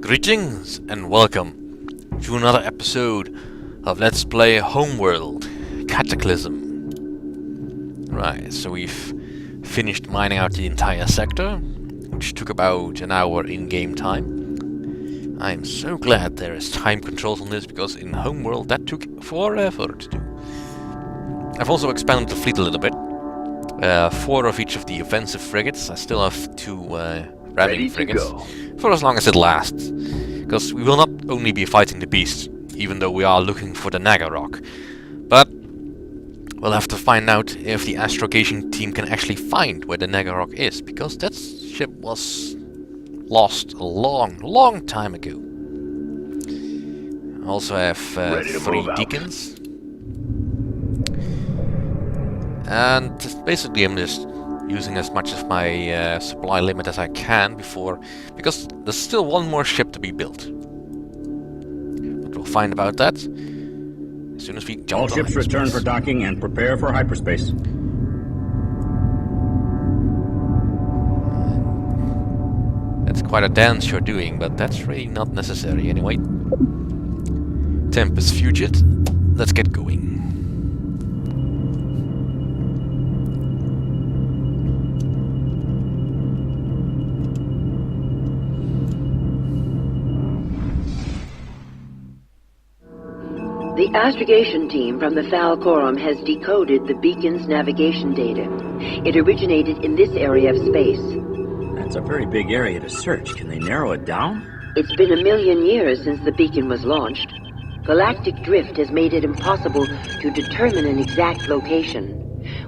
Greetings and welcome to another episode of Let's Play Homeworld, Cataclysm. Right, so we've finished mining out the entire sector, which took about an hour in-game time. I'm so glad there is time controls on this, because in Homeworld that took forever to do. I've also expanded the fleet a little bit. 4 of each of the offensive frigates. I still have 2 ramming frigates, for as long as it lasts. Because we will not only be fighting the beast, even though we are looking for the Naga rock, but we'll have to find out if the astrogation team can actually find where the Naga rock is, because that ship was lost a long time ago. I also have 3 deacons. And basically I'm just using as much of my supply limit as I can because there's still one more ship to be built. But we'll find about that as soon as we jump. All ships return for docking and prepare for hyperspace. That's quite a dance you're doing, but that's really not necessary anyway. Tempest Fugit, let's get going. The astrogation team from the Faal-Corum has decoded the beacon's navigation data. It originated in this area of space. That's a very big area to search. Can they narrow it down? It's been 1,000,000 years since the beacon was launched. Galactic drift has made it impossible to determine an exact location.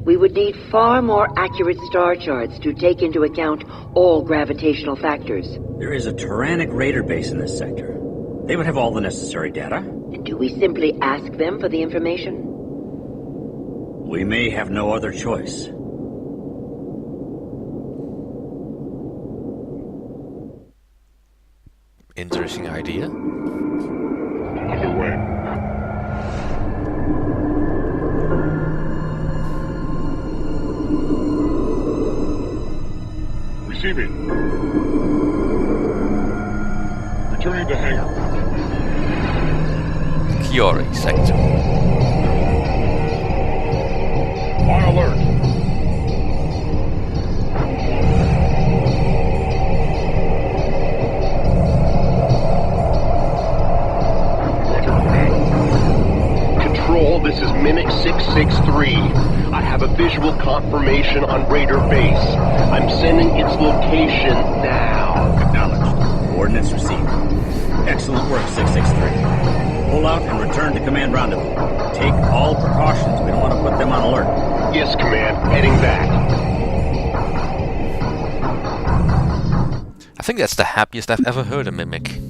We would need far more accurate star charts to take into account all gravitational factors. There is a Turanic raider base in this sector. They would have all the necessary data. And do we simply ask them for the information? We may have no other choice. Interesting idea. Underway. Receiving. Returning to hangar. Kyori sector. On alert. Roger, command. Control, this is Mimic 663. I have a visual confirmation on Raider base. I'm sending its location now. Acknowledged. Coordinates received. Excellent work, 663. Pull out and return to command rendezvous. Take all precautions. We don't want to put them on alert. Yes, command. Heading back. I think that's the happiest I've ever heard a Mimic.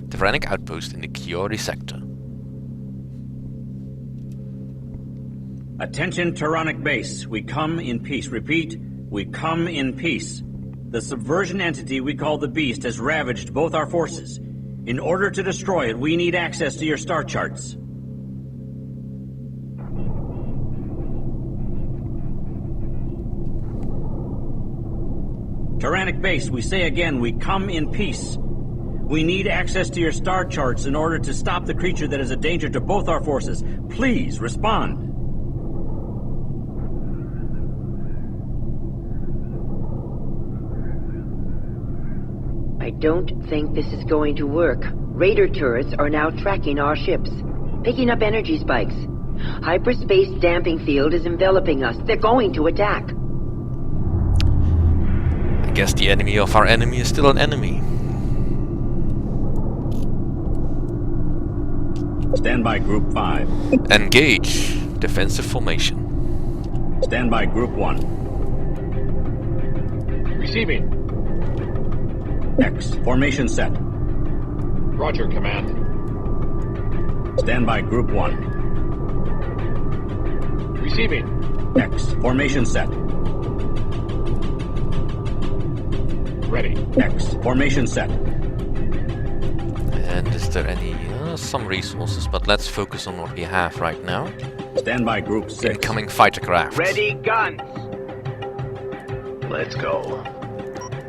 Turanic Outpost in the Kyori sector. Attention, Turanic base. We come in peace. Repeat, we come in peace. The subversion entity we call the Beast has ravaged both our forces. In order to destroy it, we need access to your star charts. Turanic base, we say again, we come in peace. We need access to your star charts in order to stop the creature that is a danger to both our forces. Please, respond. I don't think this is going to work. Raider turrets are now tracking our ships, picking up energy spikes. Hyperspace damping field is enveloping us. They're going to attack. I guess the enemy of our enemy is still an enemy. Stand by Group 5. Engage. Defensive formation. Stand by Group 1. Receiving. X. Formation set. Roger, command. Stand by Group 1. Receiving. X. Formation set. Ready. X. Formation set. And is there any... some resources, but let's focus on what we have right now. Stand by Group 6. Incoming fighter craft. Ready, guns. Let's go.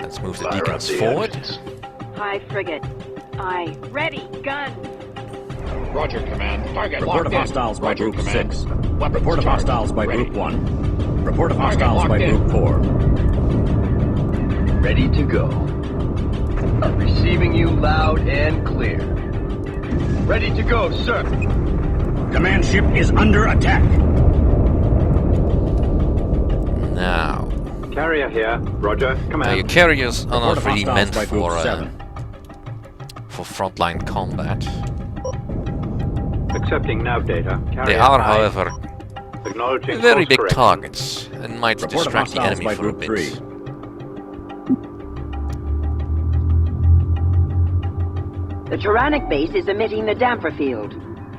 Let's move the Fire up deacons the forward. engines. Hi, frigate. Aye. Ready. Gun. Roger, Command. Target Report of locked in. hostiles by Roger, Group Command. 6. Weapons Report of charged. hostiles by Ready. Group 1. Report of Target hostiles by locked in. Group 4. Ready to go. I'm receiving you loud and clear. Ready to go, sir. Command ship is under attack. Now, Carrier here. Roger. your Command. carriers are Report not of really hostiles meant by Group 7. for frontline combat. Accepting nav data. Carrier They are, aye. however, Acknowledging very course big correction. targets and might Report of distract the hostiles enemy by for a Group bit. 3. The Turanic base is emitting the damper field.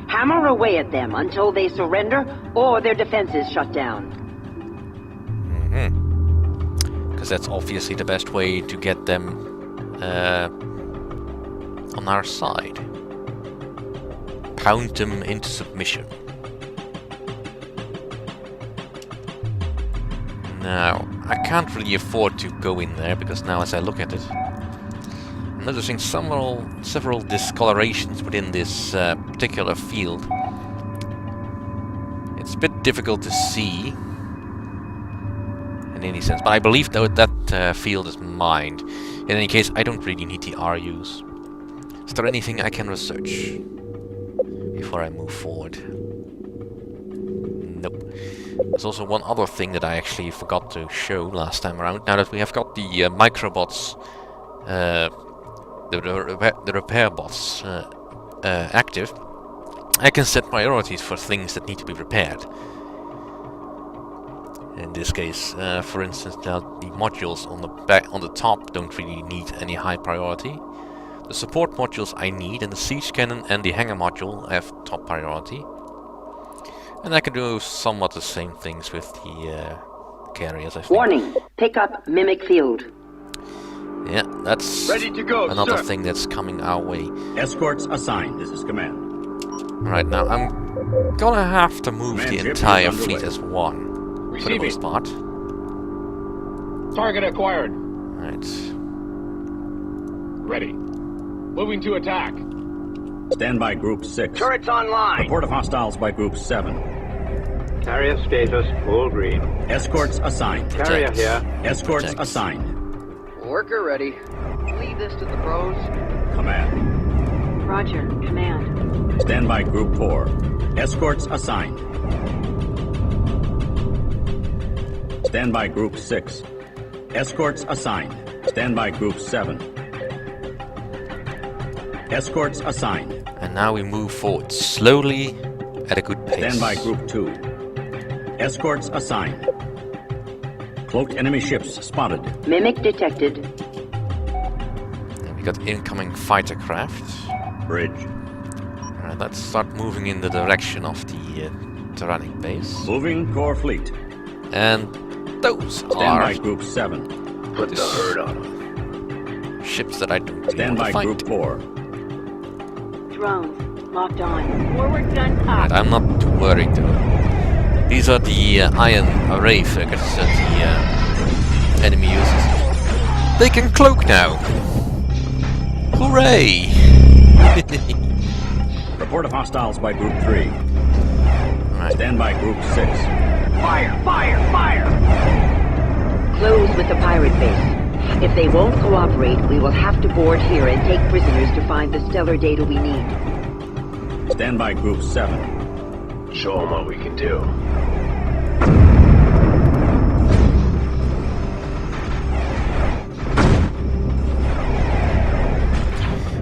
Hammer away at them until they surrender or their defenses shut down. Because that's obviously the best way to get them on our side. Pound them into submission. Now, I can't really afford to go in there because now as I look at it, I'm noticing several discolorations within this particular field. It's a bit difficult to see in any sense, but I believe though that field is mined. In any case, I don't really need the RUs. Is there anything I can research before I move forward? Nope. There's also one other thing that I actually forgot to show last time around. Now that we have got the microbots, the repair bots active, I can set priorities for things that need to be repaired. In this case, for instance, now the modules on the top don't really need any high priority. The support modules I need, and the siege cannon and the hangar module have top priority. And I can do somewhat the same things with the carriers, I think. Warning. Pick up Mimic Field. Yeah, that's Ready to go, another sir. thing that's coming our way. Escorts assigned. This is command. Right now, I'm gonna have to move Command the ship is entire underway. fleet as one, for the Receiving. most part. Target acquired. Right. Ready. Moving to attack. Stand by Group 6. Turrets online. Report of hostiles by Group 7. Carrier status full green. Escorts assigned. Carrier Protect. here. Escorts Protect. assigned. Worker ready. Leave this to the pros. Command. Roger. Command. Stand by Group 4. Escorts assigned. Stand by Group 6. Escorts assigned. Stand by Group 7. Escorts assigned. And now we move forward slowly at a good pace. Stand by Group 2. Escorts assigned. Cloaked enemy ships spotted. Mimic detected. And we got incoming fighter craft. Bridge. Alright, let's start moving in the direction of the Turanic base. Moving core fleet. And those Stand are by Group 7. Put the This- hurt on them. ships that I don't really Stand want by to fight. Group 4. Drones. Locked on. Forward gun up. Right, I'm not too worried though. These are the iron array frigates that the enemy uses. They can cloak now! Hooray! Report of hostiles by Group 3. Right. Stand by Group 6. Fire! Fire! Fire! Close with the pirate base. If they won't cooperate, we will have to board here and take prisoners to find the stellar data we need. Stand by Group 7. Show them what we can do.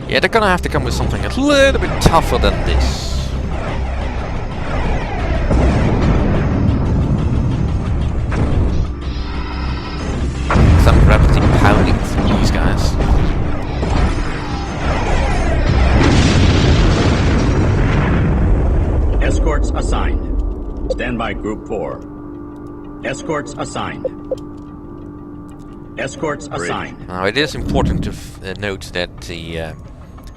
Yeah, they're gonna have to come with something a little bit tougher than this. Some rapidly pounding through these guys. Escorts assigned. Stand by Group 4. Escorts assigned. Escorts assigned. Now, it is important to note that the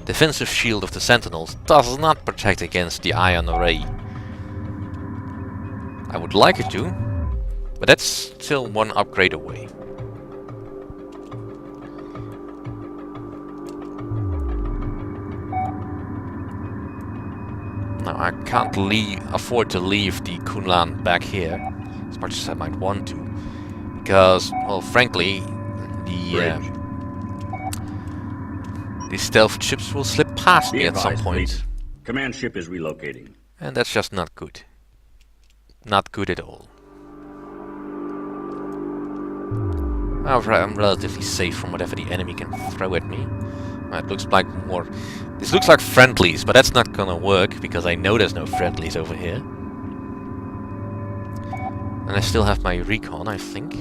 defensive shield of the Sentinels does not protect against the iron array. I would like it to, but that's still one upgrade away. Now, I can't afford to leave the Kuun-Lan back here, as much as I might want to, because, well, frankly, the stealth ships will slip past me at some point. Fleet. Command ship is relocating. And that's just not good. Not good at all. However, I'm relatively safe from whatever the enemy can throw at me. It looks like more... This looks like friendlies, but that's not gonna work, because I know there's no friendlies over here. And I still have my recon, I think.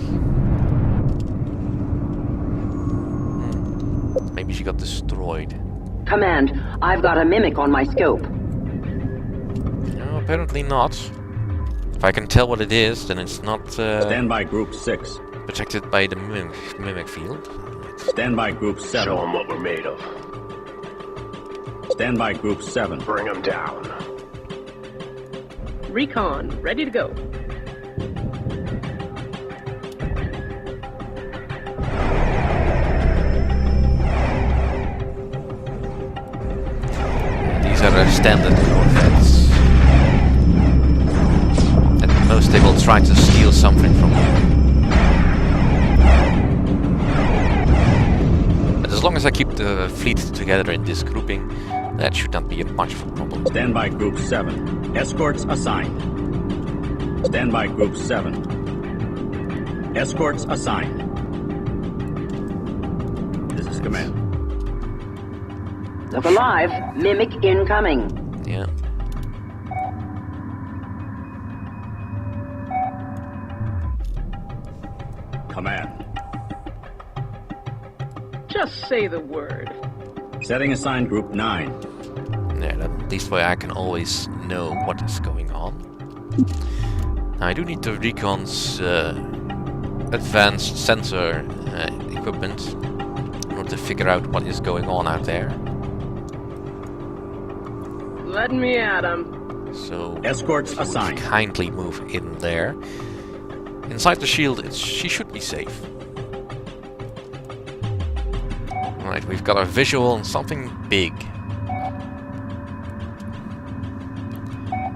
Maybe she got destroyed. Command, I've got a mimic on my scope. No, apparently not. If I can tell what it is, then it's not... Stand by Group 6. protected by the mimic field. Stand by Group 7. Show them what we're made of. Stand by Group 7. Bring them down. Recon, ready to go. These are our standard corvettes. At most they will try to steal something from you. But as long as I keep the fleet together in this grouping, that should not be much of a problem. Stand by Group 7. Escorts assigned. Stand by Group 7. Escorts assigned. This is command. Look alive. Mimic incoming. Yeah. Command. Just say the word. Setting assigned Group 9. Yeah, at least way I can always know what is going on. Now I do need the recon's advanced sensor equipment in order to figure out what is going on out there. Let me at him. So Escorts assigned. Kindly move in there. Inside the shield, she should be safe. Alright, we've got a visual on something big.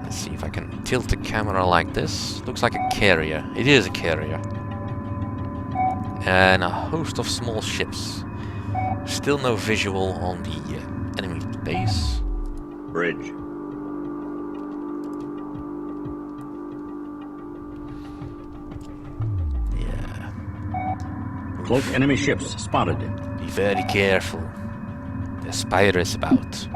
Let's see if I can tilt the camera like this. Looks like a carrier. It is a carrier. And a host of small ships. Still no visual on the enemy base. Bridge. Yeah. Cloak enemy ships spotted. Be very careful. The spider is about.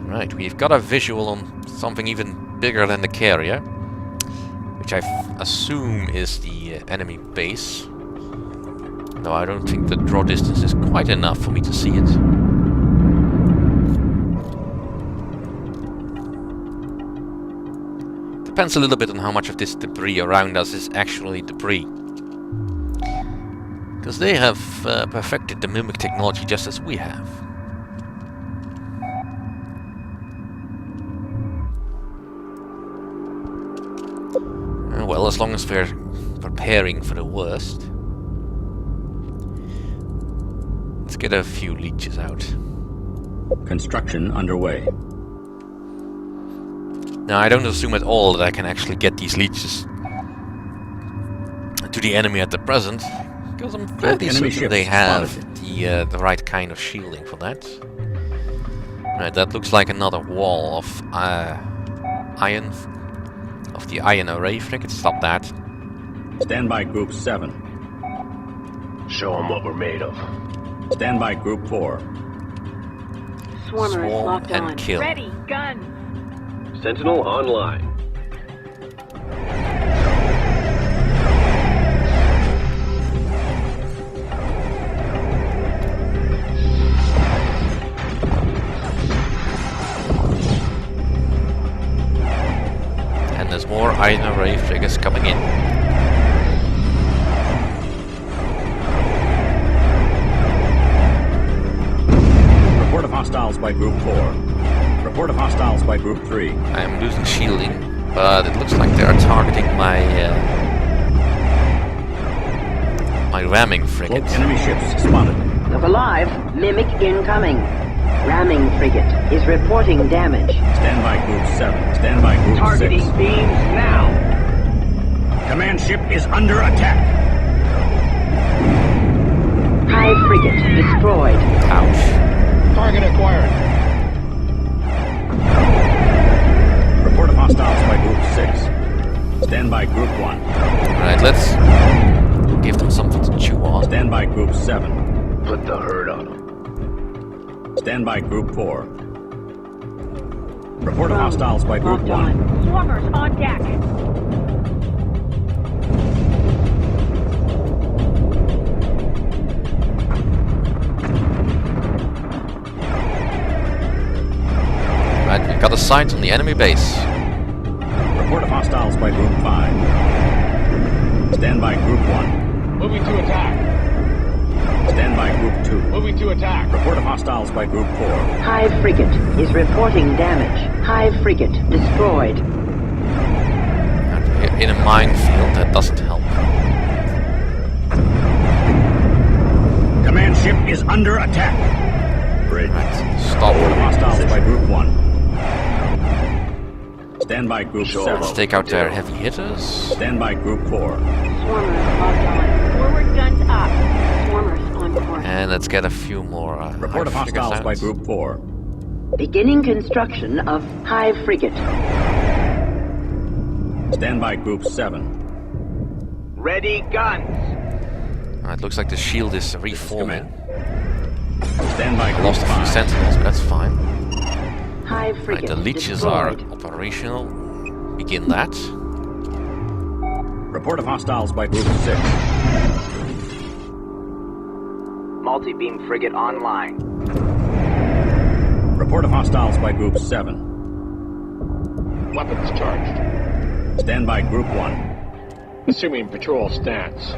Right, we've got a visual on something even bigger than the carrier, which I assume is the enemy base. Though I don't think the draw distance is quite enough for me to see it. Depends a little bit on how much of this debris around us is actually debris. Because they have perfected the mimic technology just as we have. Well, as long as we're preparing for the worst. Let's get a few leeches out. Construction underway. Now, I don't assume at all that I can actually get these leeches to the enemy at the present, because I'm fairly certain they have the right kind of shielding for that. Right, that looks like another wall of iron, of the iron array frigate. Stop that. Stand by Group 7. Show them what we're made of. Stand by Group 4. Swarmer is Swarm locked and on. kill. Ready, gun. Sentinel online. And there's more iron array frigates coming in. Report of hostiles by Group 4. Report of hostiles by Group 3. I am losing shielding, but it looks like they are targeting my my ramming frigate. Cloak enemy ships spotted. Look alive. Mimic incoming. Ramming frigate is reporting damage. Stand by Group 7. Stand by Group 6. Targeting beams now. Command ship is under attack. Hive frigate destroyed. Ouch. Target acquired. Report of hostiles by Group 6. Stand by Group 1. Alright, let's give them something to chew on. Stand by Group 7. Put the hurt on them. Stand by Group 4. Report of hostiles by Group 1. Swarmers on deck. Right, we've got a sight on the enemy base. Report of hostiles by Group 5. Stand by Group 1. Moving to attack. Stand by Group 2. Moving to attack. Report of hostiles by Group 4. Hive frigate is reporting damage. Hive frigate destroyed. And we're in a minefield, that doesn't help. Command ship is under attack. Bridge. Right, stop. Report of hostiles by Group 1. Stand by Group 7. Let's take out their heavy hitters. Stand by Group 4. Swarmers locked on. Forward guns up. Swarmers on course. And let's get a few more Report of hive frigates hostiles out. by Group 4. Beginning construction of Hive frigate. Stand by Group 7. Ready guns. Alright, looks like the shield is reforming. Stand by I Group lost a few 5. sentinels, but that's fine. Hive Right, frigate the leeches destroyed. are operational. Begin that. Report of hostiles by Group 6. Multi-beam frigate online. Report of hostiles by Group 7. Weapons charged. Stand by Group 1. Assuming patrol stance.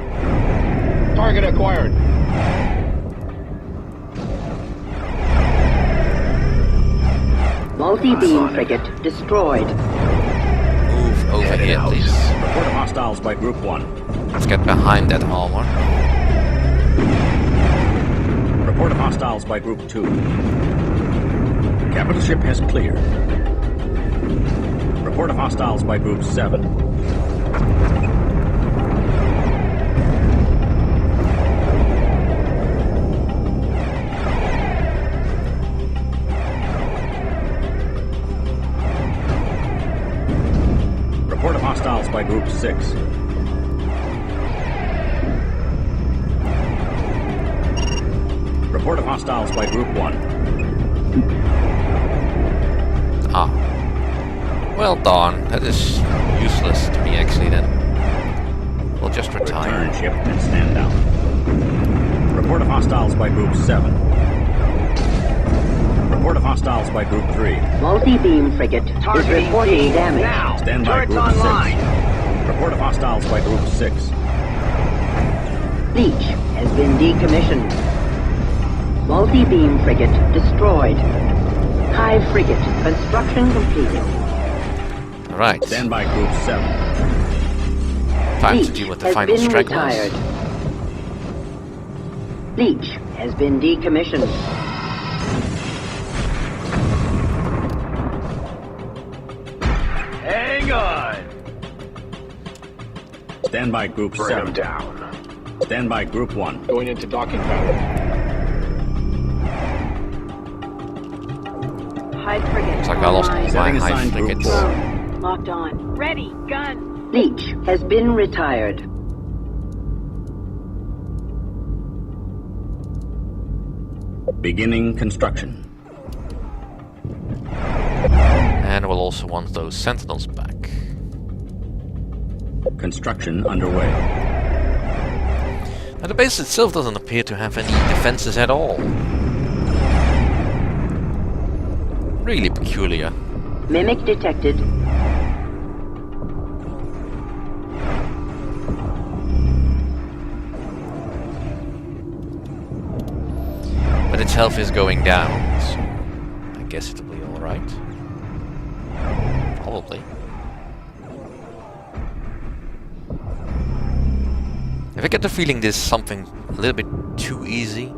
Target acquired. Multi-beam frigate destroyed. Move over here, please. Report of hostiles by Group 1. Let's get behind that armor. Report of hostiles by Group 2. Capital ship has cleared. Report of hostiles by Group 7. Report of hostiles by Group 6. Report of hostiles by Group 1. Ah. Well, darn. That is useless to me, actually, then. We'll just retire. Return ship and stand down. Report of hostiles by Group 7. Report of hostiles by Group 3. Multi-beam frigate is Targeting reporting beams damage. now. Stand by Turrets Group online. 6. Report of hostiles by Group 6. Leech has been decommissioned. Multi-beam frigate destroyed. Hive frigate construction completed. Alright. Stand by Group 7. Time to Leech deal with the has final been stragglers. retired. Leech has been decommissioned. Hang on. Stand by Group Bring 7. them down. Stand by Group 1. Going into docking pattern. Hive frigate Looks like I lost online. my Setting hive assigned Group frigates. 4. Drones locked on. Ready. Guns. Leech has been retired. Beginning construction. And we'll also want those sentinels back. Construction underway. Now, the base itself doesn't appear to have any defenses at all. Really peculiar. Mimic detected. But its health is going down, so I guess it'll be alright. Probably. If I get the feeling this is something a little bit too easy.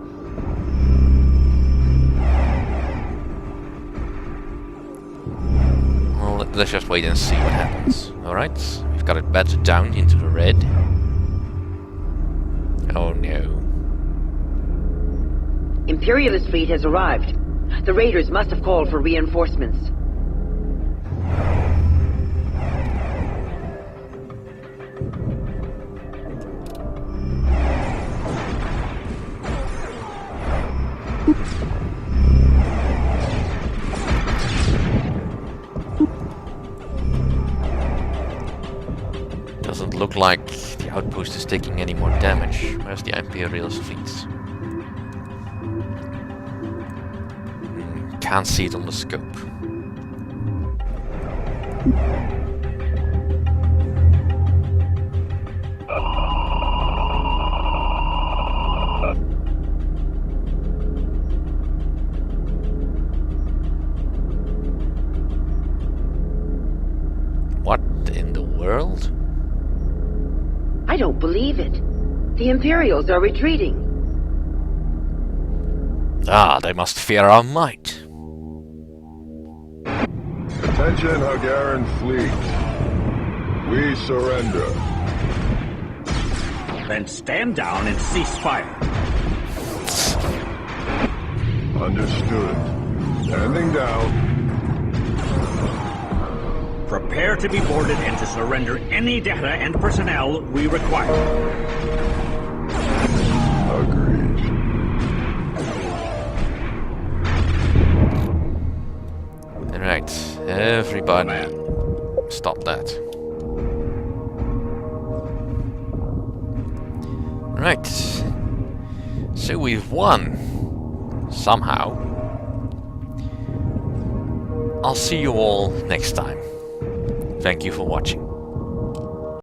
let's just wait and see what happens. Alright, we've got it battered down into the red. Oh no. Imperialist fleet has arrived. The raiders must have called for reinforcements. Doesn't look like the outpost is taking any more damage. Where's the Imperialist fleet? Can't see it on the scope. What in the world? I don't believe it. The Imperials are retreating. Ah, they must fear our might. Attention, Hungarian fleet. We surrender. Then stand down and cease fire. Understood. Standing down. Prepare to be boarded and to surrender any data and personnel we require. Agreed. Alright, everybody, stop that. Right, so we've won, somehow. I'll see you all next time. Thank you for watching.